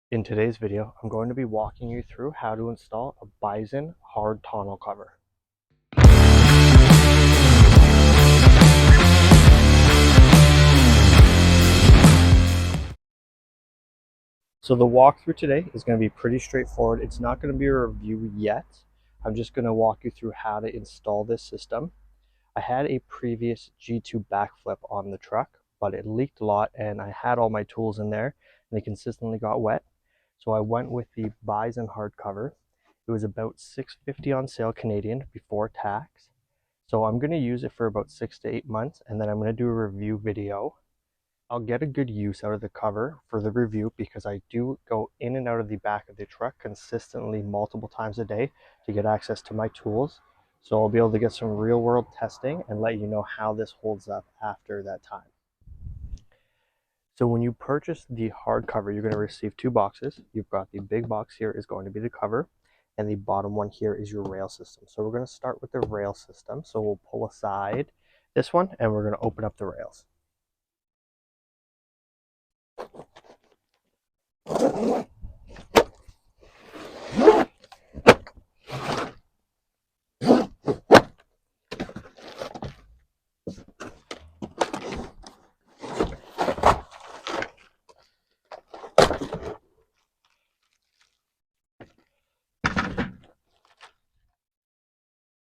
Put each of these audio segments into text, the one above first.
In today's video, I'm going to be walking you through how to install a Bison Hard Tonneau cover. So the walkthrough today is going to be pretty straightforward. It's not going to be a review yet. I'm just going to walk you through how to install this system. I had a previous G2 backflip on the truck, but it leaked a lot and I had all my tools in there and they consistently got wet. So I went with the Bison hardcover. It was about $6.50 on sale Canadian before tax. So I'm going to use it for about 6 to 8 months and then I'm going to do a review video. I'll get a good use out of the cover for the review because I do go in and out of the back of the truck consistently multiple times a day to get access to my tools. So I'll be able to get some real world testing and let you know how this holds up after that time. So when you purchase the hardcover, you're going to receive two boxes. You've got the big box here is going to be the cover, and the bottom one here is your rail system. So we're going to start with the rail system. So we'll pull aside this one and we're going to open up the rails.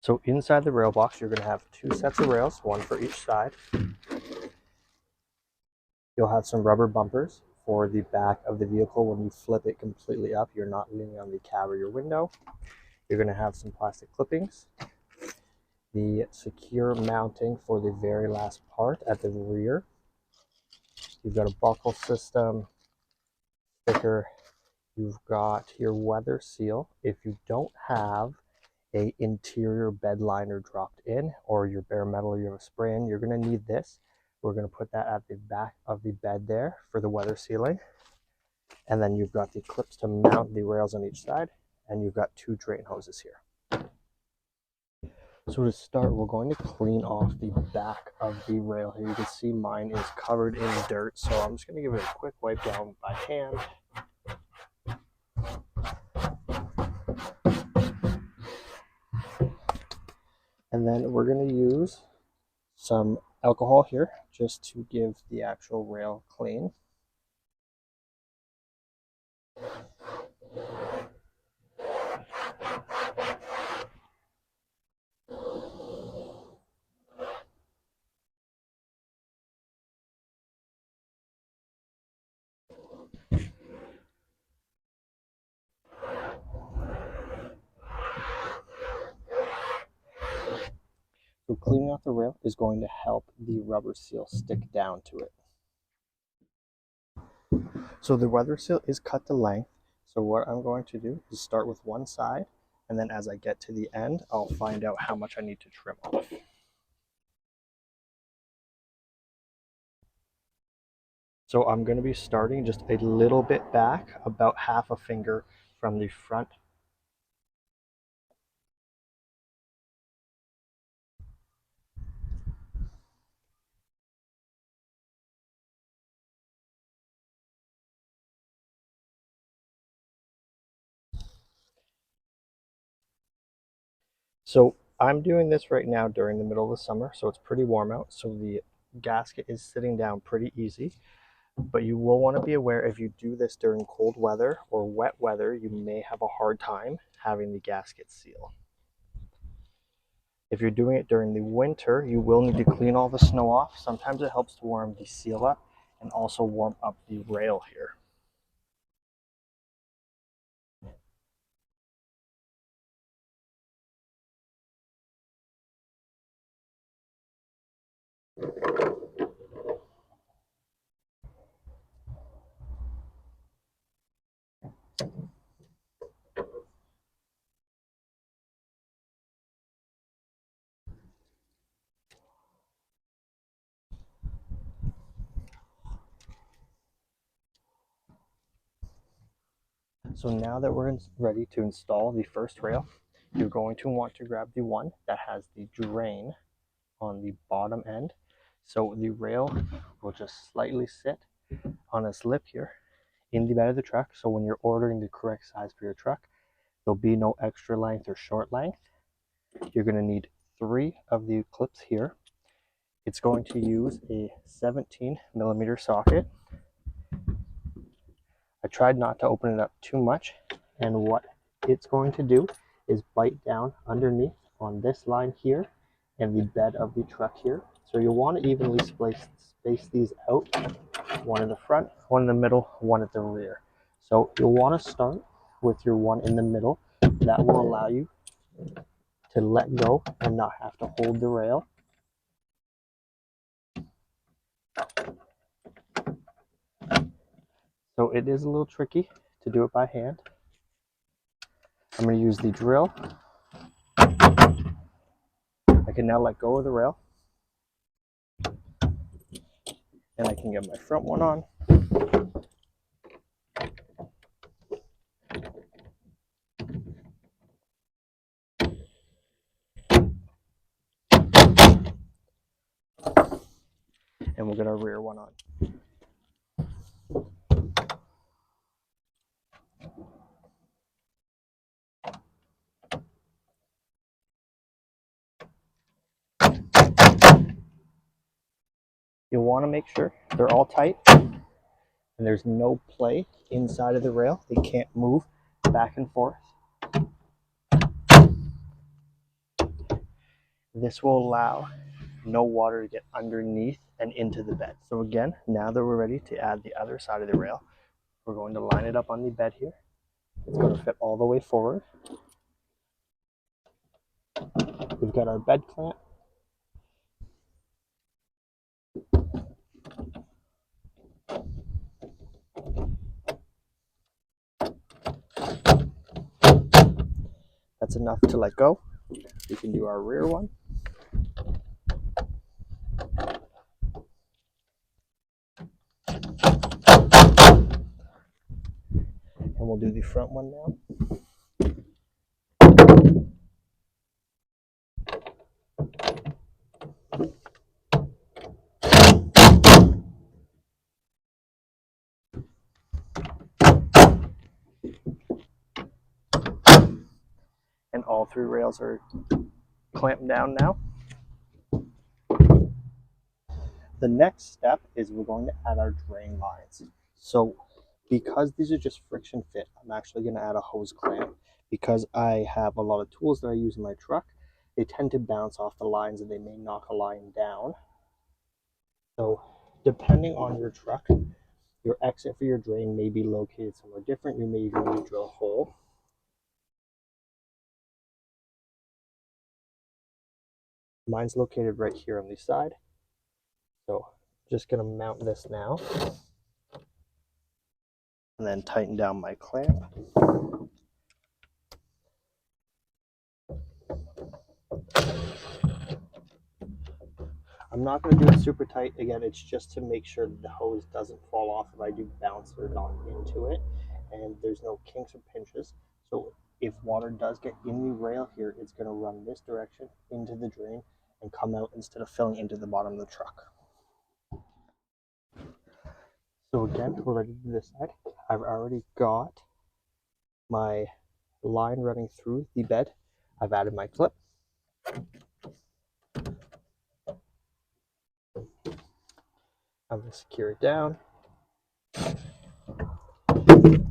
So inside the rail box, you're going to have two sets of rails, one for each side. You'll have some rubber bumpers for the back of the vehicle. When you flip it completely up, you're not leaning on the cab or your window. You're going to have some plastic clippings, the secure mounting for the very last part at the rear. You've got a buckle system, sticker. You've got your weather seal. If you don't have a interior bed liner dropped in or your bare metal, you have a spray in, you're going to need this. We're going to put that at the back of the bed there for the weather sealing. And then you've got the clips to mount the rails on each side, and you've got two drain hoses here. So to start, we're going to clean off the back of the rail here. You can see mine is covered in dirt, so I'm just going to give it a quick wipe down by hand. And then we're going to use some alcohol here just to give the actual rail clean. So cleaning off the rail is going to help the rubber seal stick down to it. So the weather seal is cut to length. So what I'm going to do is start with one side, and then as I get to the end, I'll find out how much I need to trim off. So I'm going to be starting just a little bit back, about half a finger from the front. So I'm doing this right now during the middle of the summer, so it's pretty warm out. So the gasket is sitting down pretty easy. But you will want to be aware if you do this during cold weather or wet weather, you may have a hard time having the gasket seal. If you're doing it during the winter, you will need to clean all the snow off. Sometimes it helps to warm the seal up and also warm up the rail here. So now that we're ready to install the first rail, you're going to want to grab the one that has the drain on the bottom end. So the rail will just slightly sit on its lip here. in the bed of the truck. So when you're ordering the correct size for your truck, there'll be no extra length or short length. You're going to need 3 of the clips here. It's going to use a 17mm socket. I tried not to open it up too much, and what it's going to do is bite down underneath on this line here and the bed of the truck here. So you'll want to evenly space these out, one in the front, one in the middle, one at the rear. So you'll want to start with your one in the middle. That will allow you to let go and not have to hold the rail. So it is a little tricky to do it by hand. I'm going to use the drill. I can now let go of the rail, and I can get my front one on. And we'll get our rear one on. You'll want to make sure they're all tight and there's no play inside of the rail. They can't move back and forth. This will allow no water to get underneath and into the bed. So again, now that we're ready to add the other side of the rail, we're going to line it up on the bed here. It's going to fit all the way forward. We've got our bed clamp. That's enough to let go. We can do our rear one. And we'll do the front one now. And all 3 rails are clamped down now. The next step is we're going to add our drain lines. So because these are just friction fit, I'm actually going to add a hose clamp. Because I have a lot of tools that I use in my truck, they tend to bounce off the lines and they may knock a line down. So depending on your truck, your exit for your drain may be located somewhere different. You may even need to drill a hole. Mine's located right here on the side. So I'm just going to mount this now and then tighten down my clamp. I'm not going to do it super tight. Again, it's just to make sure that the hose doesn't fall off if I do bounce it on into it, and there's no kinks or pinches. So if water does get in the rail here, it's going to run this direction into the drain and come out instead of filling into the bottom of the truck. So again, we're ready to do this side. I've already got my line running through the bed. I've added my clip. I'm going to secure it down.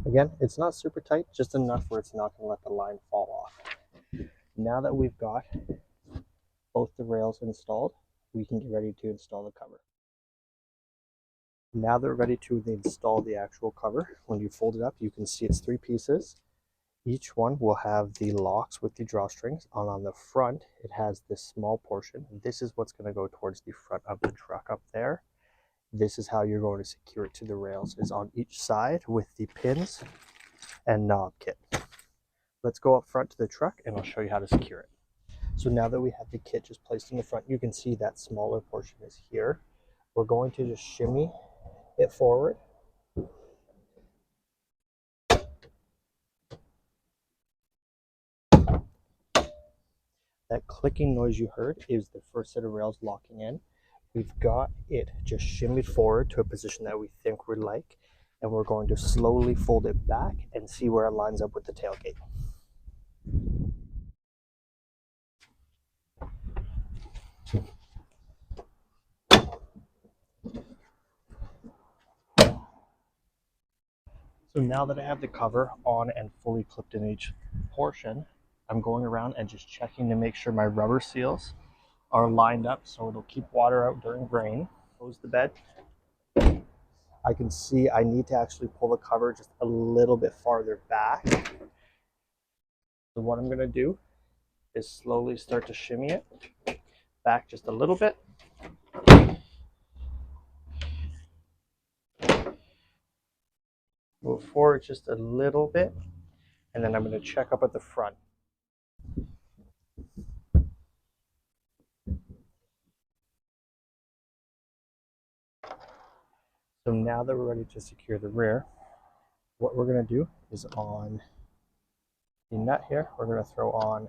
Again, it's not super tight, just enough where it's not going to let the line fall off. Now that we've got both the rails installed, we can get ready to install the cover. Now that we're ready to install the actual cover, when you fold it up, you can see it's 3 pieces. Each one will have the locks with the drawstrings, and on the front, it has this small portion. This is what's going to go towards the front of the truck up there. This is how you're going to secure it to the rails, is on each side with the pins and knob kit. Let's go up front to the truck and I'll show you how to secure it. So now that we have the kit just placed in the front, you can see that smaller portion is here. We're going to just shimmy it forward. That clicking noise you heard is the first set of rails locking in. We've got it just shimmied forward to a position that we think we'd like. and we're going to slowly fold it back and see where it lines up with the tailgate. So now that I have the cover on and fully clipped in each portion, I'm going around and just checking to make sure my rubber seals are lined up so it'll keep water out during rain. Close the bed. I can see I need to actually pull the cover just a little bit farther back. So what I'm going to do is slowly start to shimmy it back just a little bit. Move forward just a little bit, and then I'm going to check up at the front. So now that we're ready to secure the rear, what we're going to do is on the nut here, we're going to throw on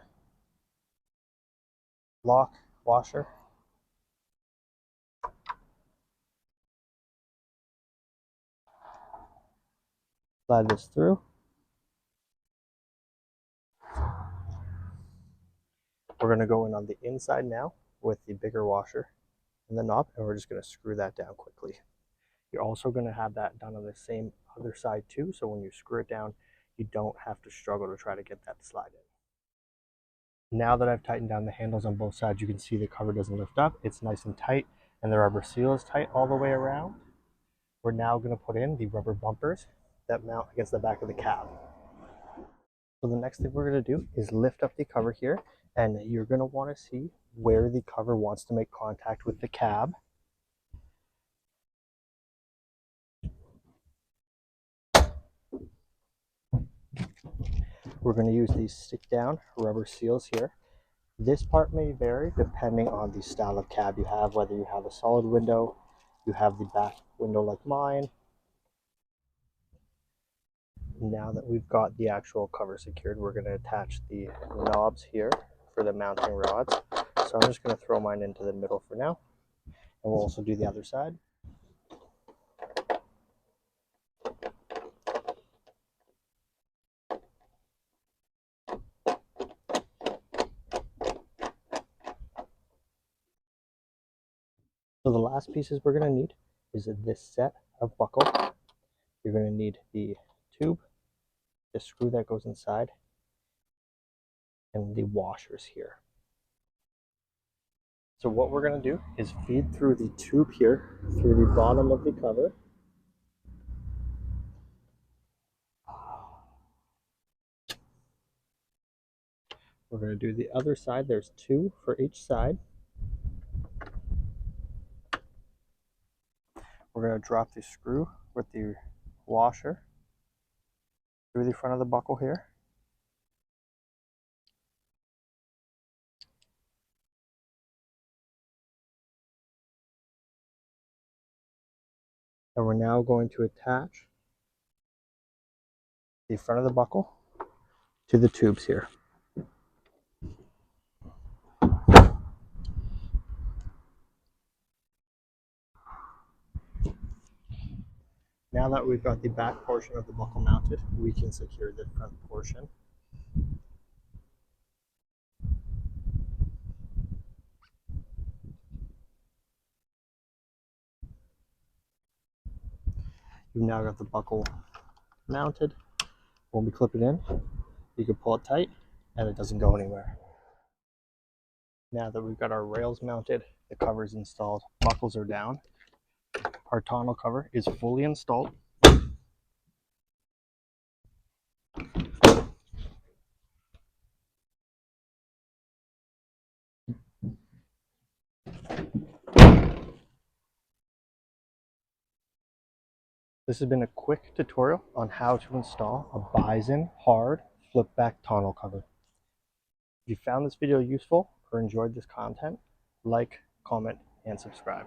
lock washer. Slide this through. We're going to go in on the inside now with the bigger washer and the knob, and we're just going to screw that down quickly. You're also going to have that done on the same other side too, so when you screw it down, you don't have to struggle to try to get that to slide in. Now that I've tightened down the handles on both sides, you can see the cover doesn't lift up. It's nice and tight, and the rubber seal is tight all the way around. We're now going to put in the rubber bumpers that mount against the back of the cab. So the next thing we're going to do is lift up the cover here, and you're going to want to see where the cover wants to make contact with the cab. We're going to use these stick down rubber seals here. This part may vary depending on the style of cab you have, whether you have a solid window, you have the back window like mine. Now that we've got the actual cover secured, we're going to attach the knobs here for the mounting rods. So I'm just going to throw mine into the middle for now, and we'll also do the other side. So the last pieces we're going to need is this set of buckle. You're going to need the tube, the screw that goes inside, and the washers here. So what we're going to do is feed through the tube here, through the bottom of the cover. We're going to do the other side. There's two for each side. We're going to drop the screw with the washer through the front of the buckle here. And we're now going to attach the front of the buckle to the tubes here. Now that we've got the back portion of the buckle mounted, we can secure the front portion. You've now got the buckle mounted. When we clip it in, you can pull it tight and it doesn't go anywhere. Now that we've got our rails mounted, the cover's installed, buckles are down, our tonneau cover is fully installed. This has been a quick tutorial on how to install a Bison Hard Flipback Tonneau cover. If you found this video useful or enjoyed this content, like, comment, and subscribe.